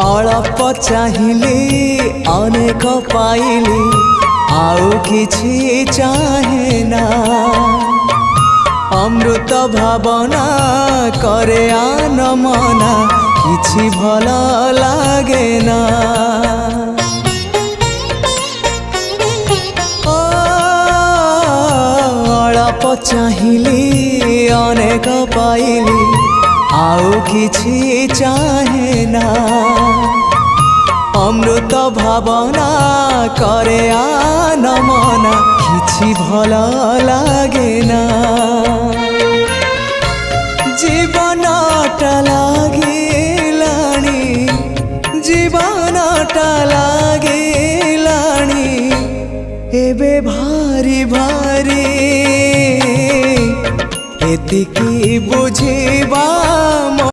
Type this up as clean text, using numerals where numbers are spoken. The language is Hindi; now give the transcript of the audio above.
अल्प चाहिली अनेक पाइली आउ किछि चाहे ना अमृत भावना करे आन मना किछि भल लागे ना अल्प चाहिली अनेक पाइली आउ किछि चाहे ना अमृत भावना करे आन मना किछि भल लागे ना जीवनटा लागिलाणी जीवनटा लागिलाणी एबे भारी भारी एतिकी बुझिबा